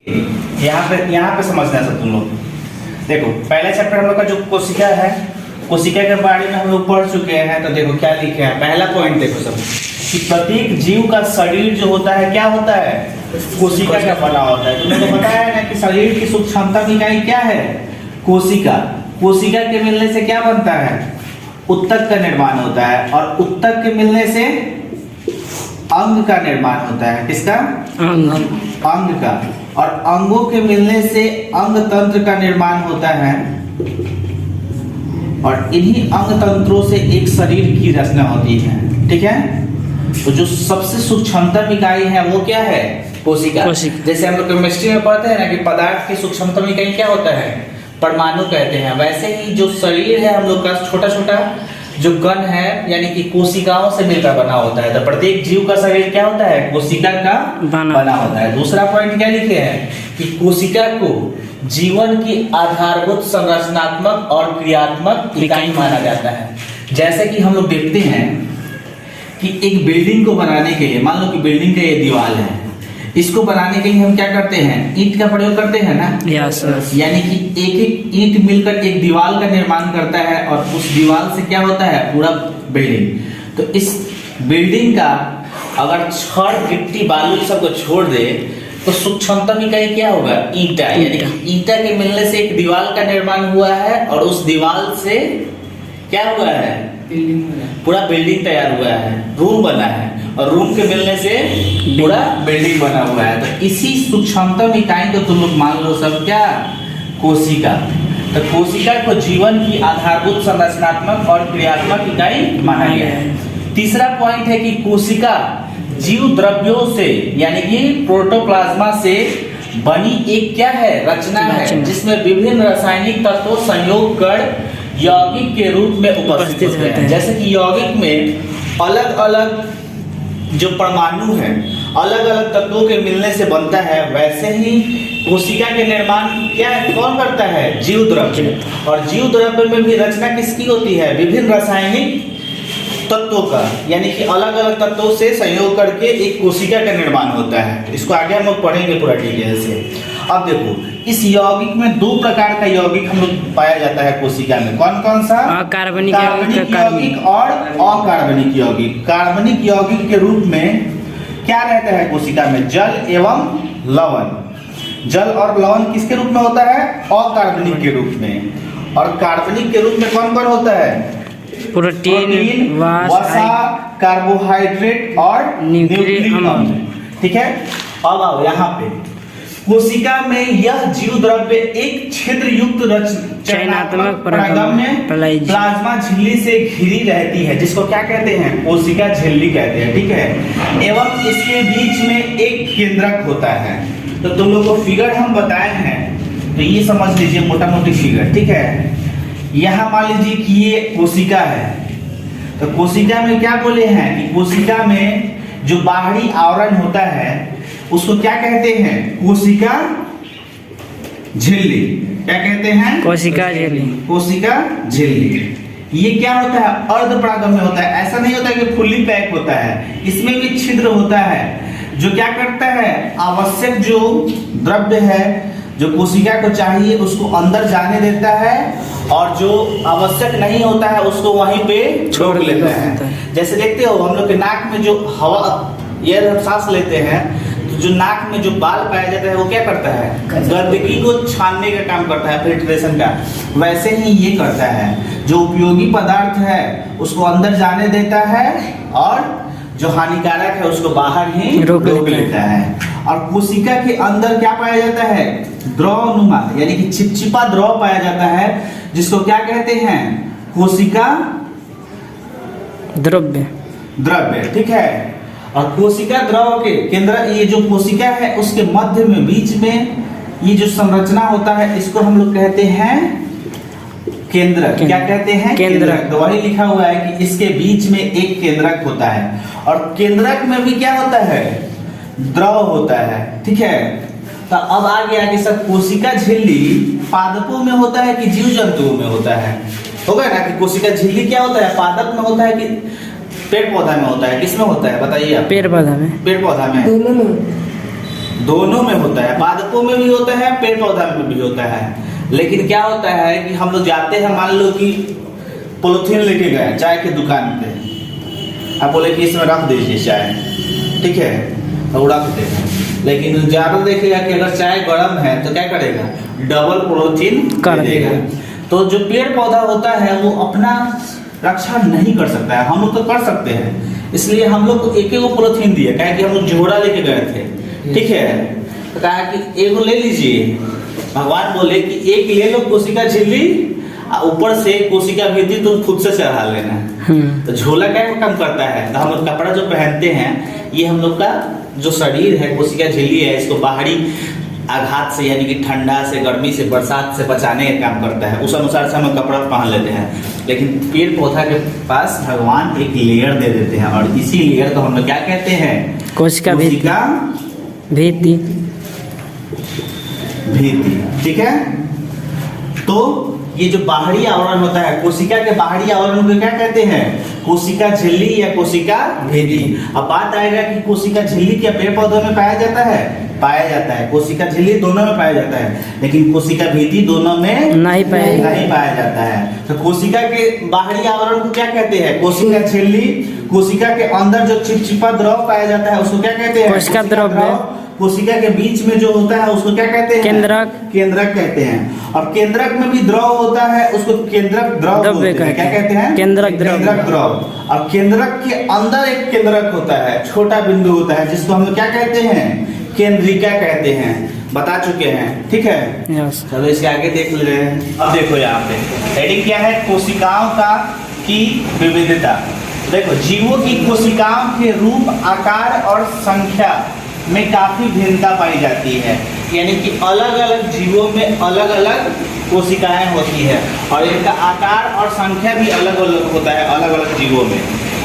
यहाँ पे समझना है सब तुम लोग। देखो पहला चैप्टर हम लोग का जो कोशिका है, कोशिका के बारे में हम लोग पढ़ चुके हैं। तो देखो क्या लिखे हैं, पहला पॉइंट देखो सब कि प्रत्येक जीव का शरीर जो होता है क्या होता है, कोशिका का बना होता है। तुमने तो बताया ना कि शरीर की सूक्ष्मतम इकाई क्या है, कोशिका। कोशिका के मिलने से क्या बनता है, उत्तक का निर्माण होता है, और उत्तक के मिलने से अंग का निर्माण होता है। किसका, अंग का। और अंगों के मिलने से अंग तंत्र का निर्माण होता है, और इन्हीं अंग तंत्रों से एक शरीर की रचना होती है। ठीक है, तो जो सबसे सूक्ष्मतम इकाई है वो क्या है, कोशिका। जैसे हम लोग केमिस्ट्री में पढ़ते हैं ना कि पदार्थ की सूक्ष्मतम इकाई क्या होता है, परमाणु कहते हैं। वैसे ही जो शरीर है हम लोग का छोटा छोटा जो कण है यानी कि कोशिकाओं से मिलकर बना होता है। तो प्रत्येक जीव का शरीर क्या होता है, कोशिका का बना होता है। दूसरा पॉइंट क्या लिखे हैं कि कोशिका को जीवन की आधारभूत संरचनात्मक और क्रियात्मक इकाई माना जाता है। जैसे कि हम लोग देखते हैं कि एक बिल्डिंग को बनाने के लिए, मान लो कि बिल्डिंग का ये दीवार है, इसको बनाने के लिए हम क्या करते हैं, ईंट का प्रयोग करते हैं ना। यानी कि एक एक ईंट मिलकर एक दीवार का निर्माण करता है, और उस दीवार से क्या होता है, पूरा बिल्डिंग। तो इस बिल्डिंग का अगर छड़ गिट्टी बालू सबको छोड़ दे तो सूक्ष्मतम इकाई क्या होगा, ईंटा। यानी कि ईंटा के मिलने से एक दीवार का निर्माण हुआ है, और उस दीवार से क्या हुआ है, पूरा बिल्डिंग तैयार हुआ है, रूम बना है, और रूम के मिलने से पूरा बिल्डिंग बना हुआ है। तो इसी सूक्ष्मतम इकाई को तुम लोग मान लो सब क्या, कोशिका। तो कोशिका को जीवन की आधारभूत संरचनात्मक और क्रियात्मक इकाई माना गया है। तीसरा पॉइंट है कि कोशिका जीव द्रव्यों से यानी कि प्रोटोप्लाज्मा से बनी एक क्या है, रचना है, जिसमें विभिन्न रासायनिक तत्वों संयोग कर यौगिक के रूप में उपस्थित होते हैं। जैसे कि यौगिक में अलग अलग जो परमाणु है अलग अलग तत्वों के मिलने से बनता है, वैसे ही कोशिका के निर्माण क्या है, कौन करता है, जीव द्रव्य। और जीव द्रव्य में भी रचना किसकी होती है, विभिन्न रासायनिक तत्वों का, यानी कि अलग अलग तत्वों से संयोग करके एक कोशिका का निर्माण होता है। इसको आगे हम लोग पढ़ेंगे पूरा डिटेल से। अब देखो इस यौगिक में दो प्रकार का यौगिक हम लोग पाया जाता है कोशिका में। कौन कौन सा, कार्बनिक यौगिक और अकार्बनिक यौगिक। कार्बनिक यौगिक के रूप में क्या रहता है कोशिका में, जल एवं लवण। जल और लवण किसके रूप में होता है, अकार्बनिक के रूप में। और कार्बनिक के रूप में कौन कौन होता है, प्रोटीन, वसा, कार्बोहाइड्रेट और न्यूक्लिक अम्ल। ठीक है, अब आओ यहाँ पे कोशिका में यह जीव द्रव्य एक छिद्र युक्त चयनात्मक परागम्य प्लाज्मा झिल्ली से घिरी रहती है, जिसको क्या कहते हैं, कोशिका झिल्ली कहते हैं। ठीक है, एवं इसके बीच में एक केंद्रक होता है। तो तुम लोग को फिगर हम बताए हैं, तो ये समझ लीजिए मोटा मोटी फिगर। ठीक है, यहाँ मान लीजिए कि ये कोशिका है। तो कोशिका में क्या बोले हैं कि कोशिका में जो बाहरी आवरण होता है उसको क्या कहते हैं, कोशिका झिल्ली। क्या कहते हैं, कोशिका झिल्ली। कोशिका झिल्ली। ये क्या होता है, अर्धपरागम्य होता है। ऐसा नहीं होता कि फुल्ली पैक होता है, इसमें भी छिद्र होता है, जो क्या करता है, आवश्यक जो द्रव्य है जो कोशिका को चाहिए उसको अंदर जाने देता है, और जो आवश्यक नहीं होता है उसको वहीं पे छोड़ लेता है। जैसे देखते हो हम लोग के नाक में जो हवा एयर सांस लेते हैं, तो जो नाक में जो बाल पाया जाता है वो क्या करता है, गंदगी को छानने का काम करता है, फिल्ट्रेशन का। वैसे ही ये करता है, जो उपयोगी पदार्थ है उसको अंदर जाने देता है, और जो हानिकारक है उसको बाहर ही रोक लेता है। और कोशिका के अंदर क्या पाया जाता है, द्रवनुमा यानी कि चिपचिपा द्रव पाया जाता है, जिसको क्या कहते हैं, कोशिका द्रव्य। ठीक है, और कोशिका द्रव के केंद्र, ये जो कोशिका है उसके मध्य में बीच में ये जो संरचना होता है इसको हम लोग कहते हैं केंद्रक। क्या कहते हैं, केंद्रक। तो वही लिखा हुआ है कि इसके बीच में एक केंद्रक होता है, और केंद्रक में भी क्या होता है, द्रव होता है। ठीक है, तो अब आ गया कि सर कोशिका झिल्ली पादपों में होता है कि जीव जंतुओं में होता है, होगा ना कि कोशिका झिल्ली क्या होता है, पादप में होता है कि पेड़ पौधा में होता है, किसमें होता है बताइए आप। पेड़ पौधा में। पेड़ पौधा में, दोनों में होता है, पादपों में भी होता है, पेड़ पौधा में भी होता है। लेकिन क्या होता है कि हम लोग जाते हैं, मान लो कि पॉलिथीन लेके गए चाय की दुकान पे, आप बोले कि इसमें रख दीजिए चाय, ठीक है, तो रख देते। लेकिन ज़्यादा देखेगा कि अगर चाय गर्म है तो क्या करेगा, डबल पॉलिथीन कर देगा। तो जो पेड़ पौधा होता है वो अपना रक्षा नहीं कर सकता है, हम लोग तो कर सकते हैं। इसलिए हम लोग को एक एक पॉलिथीन दिया, क्या कि हम लोग झोड़ा लेके गए थे, ठीक है, तो कहा कि एक ले लीजिए। भगवान बोले कि एक ले लो कोशिका झिल्ली, ऊपर से कोशिका भित्ति तुम खुद से चढ़ा लेना। तो झोला क्या काम करता है, तो हम लोग कपड़ा जो पहनते हैं ये हम लोग का जो शरीर है, कोशिका झिल्ली है, इसको बाहरी आघात से यानी कि ठंडा से, गर्मी से, बरसात से बचाने का काम करता है। उस अनुसार से हम कपड़ा पहन लेते हैं। लेकिन पेड़ पौधा के पास भगवान एक लेयर दे देते हैं, और इसी लेयर को हम लोग क्या कहते हैं, कोशिका भित्ति, ठीक है। तो ये जो बाहरी आवरण होता है, कोशिका के बाहरी आवरण को क्या कहते हैं, कोशिका झिल्ली या कोशिका भित्ति। अब बात आएगा कि कोशिका झिल्ली क्या पेड़ पौधों में पाया जाता है, पाया जाता है। कोशिका झिल्ली दोनों में पाया जाता है, लेकिन कोशिका भित्ति दोनों में नहीं पाया जाता है। तो कोशिका के बाहरी आवरण को क्या कहते हैं, कोशिका झिल्ली। कोशिका के अंदर जो चिपचिपा द्रव पाया जाता है उसको क्या कहते हैं, कोशिका द्रव। कोशिका के बीच में जो होता है उसको क्या कहते हैं, केंद्रक कहते हैं। और केंद्रक में भी द्रव होता है, उसको केंद्रक द्रव बोलते हैं। क्या कहते हैं, केंद्रक द्रव। और केंद्रक के अंदर एक केंद्रक होता है, छोटा बिंदु होता है, जिसको हम लोग क्या कहते हैं, केंद्रिका कहते हैं। बता चुके हैं, ठीक है। चलो इसके आगे देख ले रहे हैं। अब देखो यहाँ पे हेडिंग क्या है, कोशिकाओं का की विविधता। देखो, जीवों की कोशिकाओं के रूप, आकार और संख्या में काफी भिन्नता पाई जाती है। यानी कि अलग अलग जीवों में अलग अलग कोशिकाएं होती है, और इनका आकार और संख्या भी अलग अलग होता है अलग अलग जीवों में।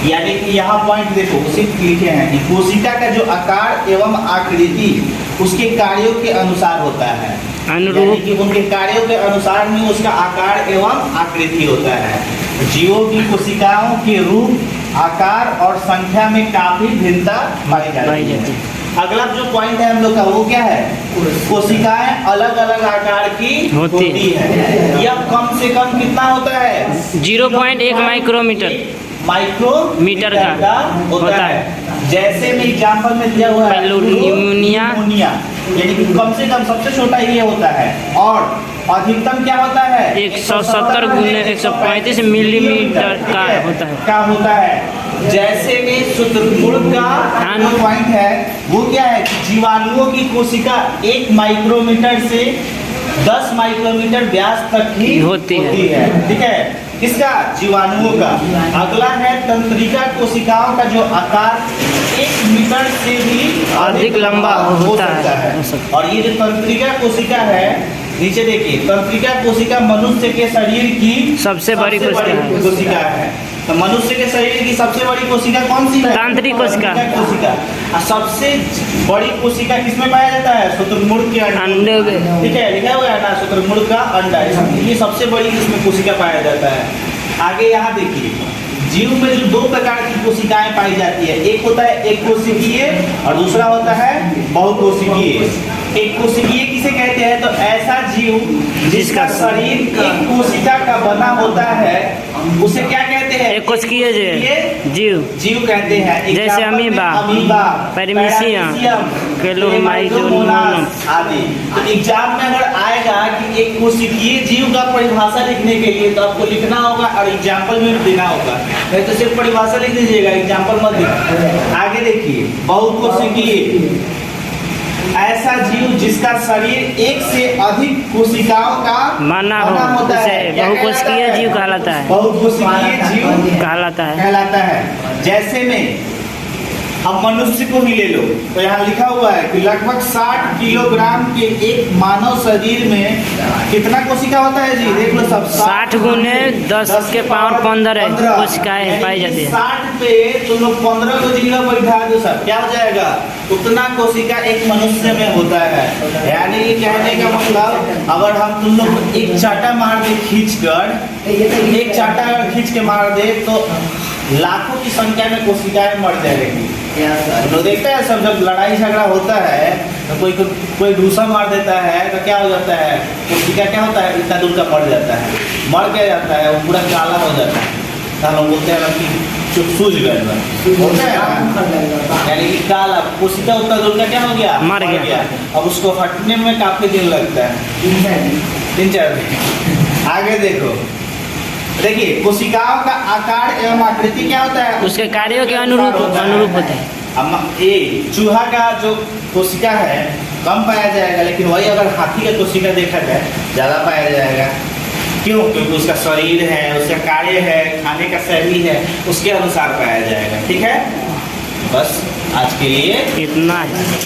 यानी कि यहाँ पॉइंट देखो, सिर्फ लिखे हैं कि कोशिका का जो आकार एवं आकृति उसके कार्यों के अनुसार होता है, यानी कि उनके कार्यों के अनुसार में उसका आकार एवं आकृति होता है। जीवों की कोशिकाओं के रूप, आकार और संख्या में काफी भिन्नता पाई जाती है। अगला जो पॉइंट है हम लोग का वो क्या है, कोशिकाएं अलग अलग आकार की होती है। यह कम से कम कितना होता है, 0.1 माइक्रोमीटर का होता है। जैसे में एग्जाम्पल में दिया हुआ है न्यूमोनिया, यानी कि कम से कम सबसे छोटा ये होता है, और अधिकतम क्या होता है, 170 गुने 135 मिलीमीटर का होता है। जैसे में शुतुरमुर्ग का पॉइंट है वो क्या है, जीवाणुओं की कोशिका 1 माइक्रोमीटर से 10 माइक्रोमीटर व्यास तक ही होती है, ठीक है। किसका, जीवाणुओं का। अगला है तंत्रिका कोशिकाओं का जो आकार 1 मीटर से भी अधिक लंबा हो सकता है। और ये जो तंत्रिका कोशिका है, नीचे देखिए, तंत्रिका कोशिका मनुष्य के शरीर की सबसे बड़ी कोशिका है। तो मनुष्य के शरीर की सबसे बड़ी कोशिका कौन सी है, तंत्रिका कोशिका। और सबसे बड़ी कोशिका किसमें पाया जाता है, शुतुरमुर्ग के अंडे में, ठीक है, लिखा हुआ है ना, शुतुरमुर्ग का अंडा, ये सबसे बड़ी इसमें कोशिका पाया जाता है। आगे यहाँ देखिए, जीव में जो 2 प्रकार की कोशिकाएं पाई जाती है, एक होता है एक कोशिकीय और दूसरा होता है बहुकोशिकीय। एक कोशिकीय किसे कहते हैं, तो ऐसा जीव जिसका शरीर एक कोशिका का बना होता है उसे क्या कहते हैं, एक कोशिकीय जीव कहते हैं। जैसे अमीबा, पैरामीशियम, कैलोमाइडोमोनास आदि। तो एग्जाम में अगर आएगा कि एक कोशिकीय जीव का परिभाषा लिखने के लिए, तो आपको लिखना होगा और एग्जाम्पल में देना होगा, नहीं तो सिर्फ परिभाषा लिख दीजिएगा, एग्जाम्पल मत लिखिए। आगे देखिए, बहुकोशिकीय, ऐसा जीव जिसका शरीर 1 से अधिक कोशिकाओं का बना होता है, बहुकोशिकीय जीव कहलाता है, बहुकोशिकीय जीव कहलाता है। जैसे में अब मनुष्य को ही ले लो, तो यहाँ लिखा हुआ है कि लगभग 60 किलोग्राम के एक मानव शरीर में कितना कोशिका होता है जी, देख लो सब, 60 गुने 10 के पावर 15 कोशिकाएं पाई जाती है। 60 पे तुम लोग 15 को जिला बैठा दो सब, क्या हो जाएगा, उतना कोशिका एक मनुष्य में होता है। यानी ये कहने का मतलब, अगर हम तुम लोग एक चाटा मार दे खींचकर, एक चाटा अगर खींच के मार दे तो लाखों की संख्या में कोशिकाएं मर जाएगी। तो देखते हैं सब, जब लड़ाई झगड़ा होता है तो कोई दूसरा मार देता है तो क्या हो जाता है, कोशिका क्या होता है, इतना दूर का मर जाता है, मर क्या जाता है, वो पूरा काला हो जाता है, तो हम लोग बोलते हैं ना कि सूझ गए बोलते हैं ना? यानी कि काला कोशिका उतना दूर का क्या हो गया, मर गया। अब उसको हटने में काफी दिन लगता है, 3-4 दिन। आगे देखो, देखिए कोशिकाओं का आकार एवं आकृति क्या होता है, उसके कार्यों के अनुरूप होता है। ये चूहा का जो कोशिका है कम पाया जाएगा, लेकिन वही अगर हाथी का कोशिका देखा जाए ज़्यादा पाया जाएगा। क्यों? क्योंकि उसका शरीर है, उसका कार्य है, खाने का शैली है, उसके अनुसार पाया जाएगा। ठीक है, बस आज के लिए इतना है।